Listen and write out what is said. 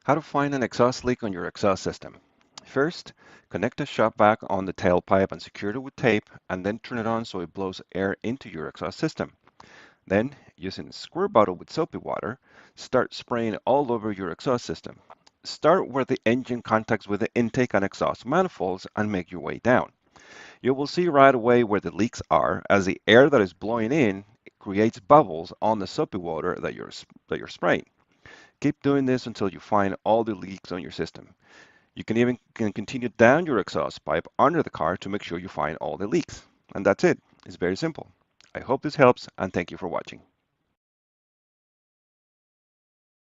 How to find an exhaust leak on your exhaust system. First, connect the shop vac on the tailpipe and secure it with tape, and then turn it on so it blows air into your exhaust system. Then, using a squirt bottle with soapy water, start spraying all over your exhaust system. Start where the engine contacts with the intake and exhaust manifolds and make your way down. You will see right away where the leaks are, as the air that is blowing in creates bubbles on the soapy water that you're spraying. Keep doing this until you find all the leaks on your system. You can even continue down your exhaust pipe under the car to make sure you find all the leaks. And that's it. It's very simple. I hope this helps and thank you for watching.